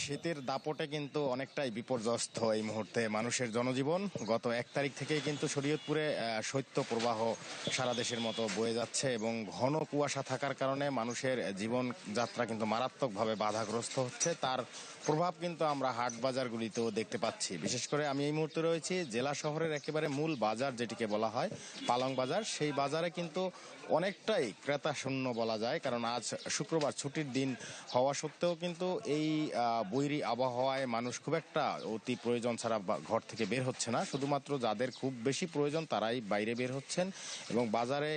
শীতের দাপটে কিন্তু অনেকটাই বিপর্যস্ত এই মুহূর্তে মানুষের জনজীবন। গত 1 তারিখ থেকেই কিন্তু শরীয়তপুরে শৈত্য প্রবাহ সারা দেশের মতো বয়ে যাচ্ছে এবং ঘন কুয়াশা থাকার কারণে মানুষের জীবনযাত্রা কিন্তু মারাত্মকভাবে বাধাগ্রস্ত হচ্ছে। তার প্রভাব কিন্তু আমরা হাট বাজারগুলিতেও দেখতে পাচ্ছি। বিশেষ করে আমি এই মুহূর্তে রয়েছি জেলা শহরের একেবারে মূল বাজার, যেটিকে বলা হয় পালং বাজার। সেই বাজারে কিন্তু অনেকটাই ক্রেতা শূন্য বলা যায়, কারণ আজ শুক্রবার ছুটির দিন হওয়া সত্ত্বেও কিন্তু এই বৈরী আবহাওয়ায় মানুষ খুব একটা অতি প্রয়োজন ছাড়া ঘর থেকে বের হচ্ছে না। শুধুমাত্র যাদের খুব বেশি প্রয়োজন তারাই বাইরে বের হচ্ছেন এবং বাজারে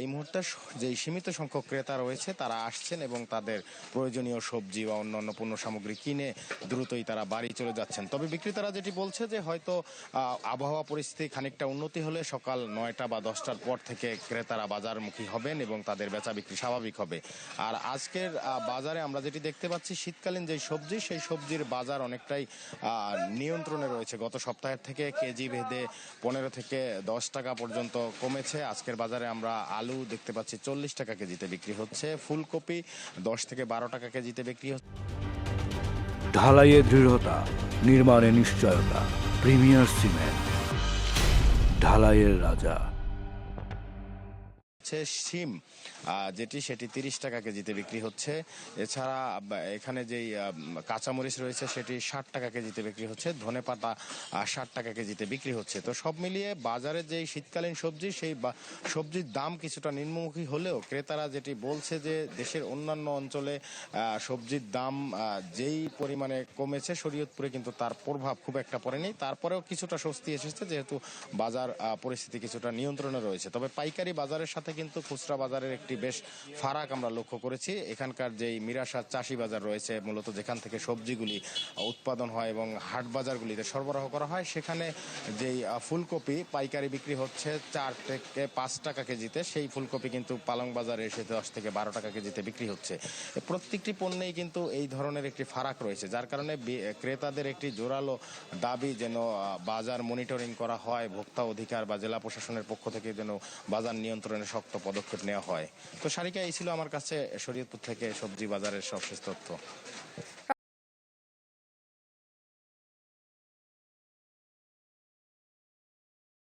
এই মুহূর্তে যেই সীমিত সংখ্যক ক্রেতা রয়েছে তারা আসছেন এবং তাদের প্রয়োজনীয় সবজি বা অন্যান্য পণ্য সামগ্রী কিনে দ্রুতই তারা বাড়ি চলে যাচ্ছেন। তবে বিক্রেতারা যেটি বলছে যে হয়তো আবহাওয়া পরিস্থিতি খানিকটা উন্নতি হলে সকাল 9টা বা 10টার পর থেকে ক্রেতারা বাজারমুখী হবেন এবং তাদের বেচা বিক্রি স্বাভাবিক হবে। আর আজকের বাজারে আমরা যেটি দেখতে পাচ্ছি, শীতকালীন যে সবজি, সেই সবজির বাজার অনেকটাই নিয়ন্ত্রণে রয়েছে। গত সপ্তাহের থেকে কেজি ভেদে 15 থেকে 10 টাকা পর্যন্ত কমেছে। আজকের বাজারে আমরা আলু দেখতে পাচ্ছি 40 টাকা কেজিতে বিক্রি হচ্ছে, ফুলকপি 10 থেকে 12 টাকা কেজিতে বিক্রি হচ্ছে। ঢালাইয়ে দৃঢ়তা, নির্মাণে নিশ্চয়তা, প্রিমিয়ার সিমেন্ট, ঢালাইয়ের রাজা। শিম যেটি সেটি 30 টাকা কেজিতে বিক্রি হচ্ছে। এছাড়া এখানে যেই কাঁচামরিচ রয়েছে সেটি 60 টাকা কেজিতে বিক্রি হচ্ছে, ধনেপাতা 60 টাকা কেজিতে বিক্রি হচ্ছে। তো সব মিলিয়ে বাজারে যেই শীতকালীন সবজি, সেই সবজির দাম কিছুটা নিম্নমুখী হলেও ক্রেতারা যেটি বলছে যে দেশের অন্যান্য অঞ্চলে সবজির দাম যেই পরিমাণে কমেছে, শরীয়তপুরে কিন্তু তার প্রভাব খুব একটা পড়েনি। তারপরেও কিছুটা স্বস্তি এসেছে যেহেতু বাজার পরিস্থিতি কিছুটা নিয়ন্ত্রণে রয়েছে। তবে পাইকারি বাজারের সাথে কিন্তু খুচরা বাজারের একটি বেশ ফারাক আমরা লক্ষ্য করেছি। এখানকার যেই মিরাসার চাষি বাজার রয়েছে, মূলত যেখান থেকে সবজিগুলি উৎপাদন হয় এবং হাট বাজারগুলিতে সরবরাহ করা হয়, সেখানে যেই ফুলকপি পাইকারি বিক্রি হচ্ছে 4 থেকে 5 টাকা কেজিতে, সেই ফুলকপি কিন্তু পালং বাজারে এসে 10 থেকে 12 টাকা কেজিতে বিক্রি হচ্ছে। প্রত্যেকটি পণ্যেই কিন্তু এই ধরনের একটি ফারাক রয়েছে, যার কারণে ক্রেতাদের একটি জোরালো দাবি যেন বাজার মনিটরিং করা হয়, ভোক্তা অধিকার বা জেলা প্রশাসনের পক্ষ থেকে যেন বাজার নিয়ন্ত্রণে শক্ত পদক্ষেপ নেওয়া হয়। তো সারিকা, এই ছিল আমার কাছে শরীয়তপুর থেকে সবজি বাজারের সবশেষ তথ্য।